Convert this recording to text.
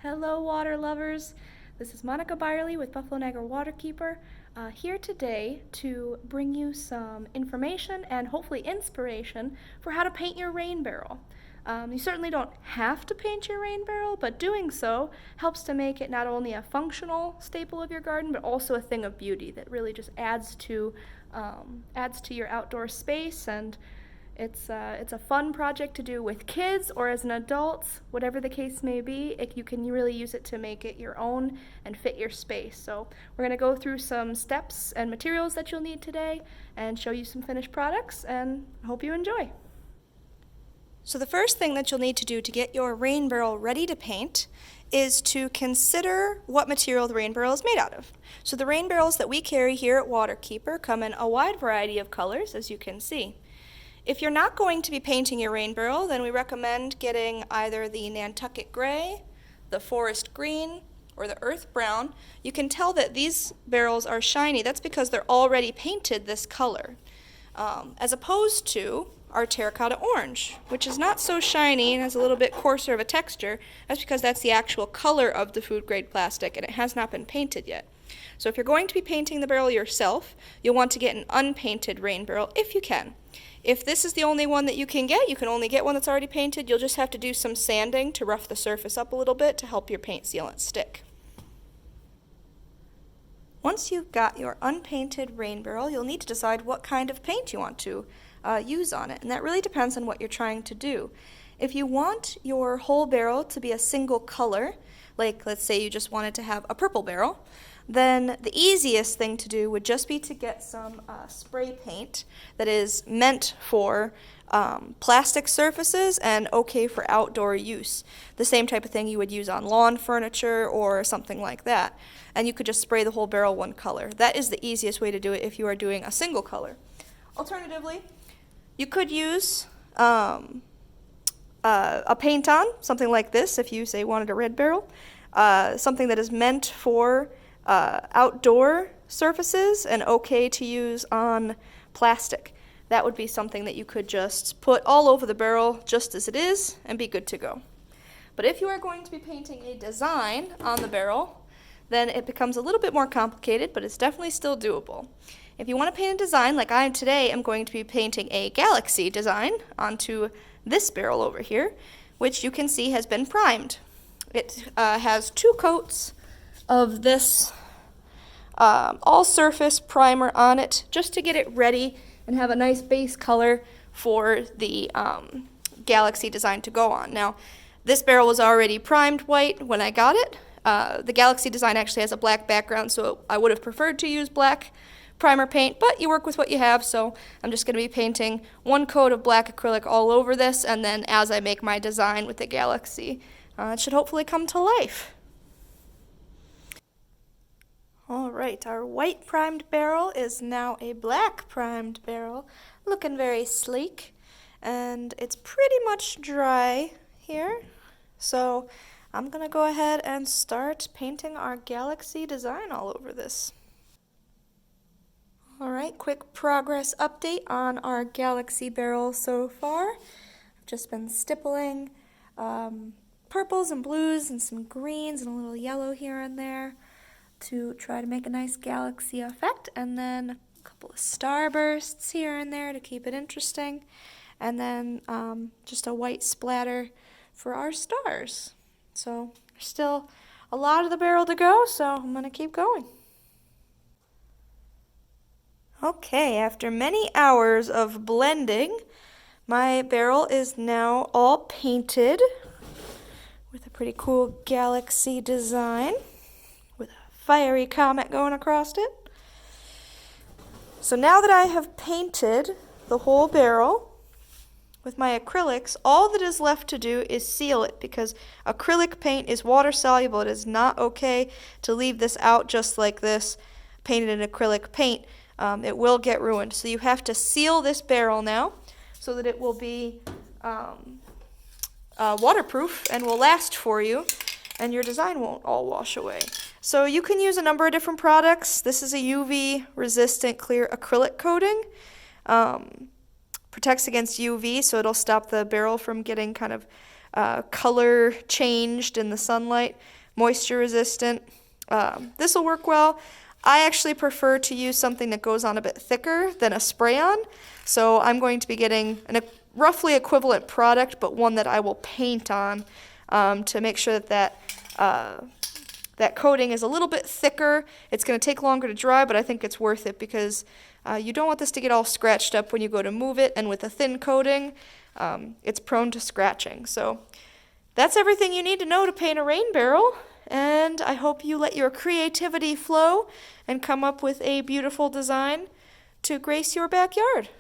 Hello, water lovers. This is Monica Byerly with Buffalo Niagara Waterkeeper, here today to bring you some information and hopefully inspiration for how to paint your rain barrel. You certainly don't have to paint your rain barrel, but doing so helps to make it not only a functional staple of your garden, but also a thing of beauty that really just adds to your outdoor space, and it's a fun project to do with kids or as an adult, whatever the case may be. You can really use it to make it your own and fit your space. So we're going to go through some steps and materials that you'll need today and show you some finished products, and I hope you enjoy. So the first thing that you'll need to do to get your rain barrel ready to paint is to consider what material the rain barrel is made out of. So the rain barrels that we carry here at Waterkeeper come in a wide variety of colors, as you can see. If you're not going to be painting your rain barrel, then we recommend getting either the Nantucket Gray, the Forest Green, or the Earth Brown. You can tell that these barrels are shiny. That's because they're already painted this color, as opposed to our Terracotta Orange, which is not so shiny and has a little bit coarser of a texture. That's because that's the actual color of the food grade plastic and it has not been painted yet. So if you're going to be painting the barrel yourself, you'll want to get an unpainted rain barrel if you can. If this is the only one that you can only get one that's already painted. You'll just have to do some sanding to rough the surface up a little bit to help your paint sealant stick. Once you've got your unpainted rain barrel, you'll need to decide what kind of paint you want to use on it, and that really depends on what you're trying to do. If you want your whole barrel to be a single color, like let's say you just wanted to have a purple barrel, then the easiest thing to do would just be to get some spray paint that is meant for plastic surfaces and okay for outdoor use. The same type of thing you would use on lawn furniture or something like that. And you could just spray the whole barrel one color. That is the easiest way to do it if you are doing a single color. Alternatively, you could use a paint on, something like this if you, say, wanted a red barrel. Something that is meant for outdoor surfaces and okay to use on plastic. That would be something that you could just put all over the barrel just as it is and be good to go. But if you are going to be painting a design on the barrel, then it becomes a little bit more complicated, but it's definitely still doable. If you want to paint a design, like I am today, I'm going to be painting a galaxy design onto this barrel over here, which you can see has been primed. It has 2 coats of this all-surface primer on it just to get it ready and have a nice base color for the galaxy design to go on. Now, this barrel was already primed white when I got it. The galaxy design actually has a black background, so I would have preferred to use black primer paint, but you work with what you have, so I'm just going to be painting 1 coat of black acrylic all over this, and then as I make my design with the galaxy, it should hopefully come to life. Alright, our white primed barrel is now a black primed barrel, looking very sleek, and it's pretty much dry here, so I'm going to go ahead and start painting our galaxy design all over this. Alright, quick progress update on our galaxy barrel so far. I've just been stippling purples and blues and some greens and a little yellow here and there to try to make a nice galaxy effect, and then a couple of starbursts here and there to keep it interesting, and then just a white splatter for our stars. So there's still a lot of the barrel to go, so I'm going to keep going. Okay, after many hours of blending, my barrel is now all painted with a pretty cool galaxy design with a fiery comet going across it. So now that I have painted the whole barrel with my acrylics, all that is left to do is seal it, because acrylic paint is water soluble. It is not okay to leave this out just like this, painted in acrylic paint. It will get ruined. So you have to seal this barrel now so that it will be waterproof and will last for you, and your design won't all wash away. So you can use a number of different products. This is a UV resistant clear acrylic coating. Protects against UV, so it'll stop the barrel from getting kind of color changed in the sunlight, moisture resistant. This will work well. I actually prefer to use something that goes on a bit thicker than a spray-on, so I'm going to be getting a roughly equivalent product, but one that I will paint on to make sure that coating is a little bit thicker. It's going to take longer to dry, but I think it's worth it because you don't want this to get all scratched up when you go to move it, and with a thin coating, it's prone to scratching. So that's everything you need to know to paint a rain barrel, and I hope you let your creativity flow and come up with a beautiful design to grace your backyard.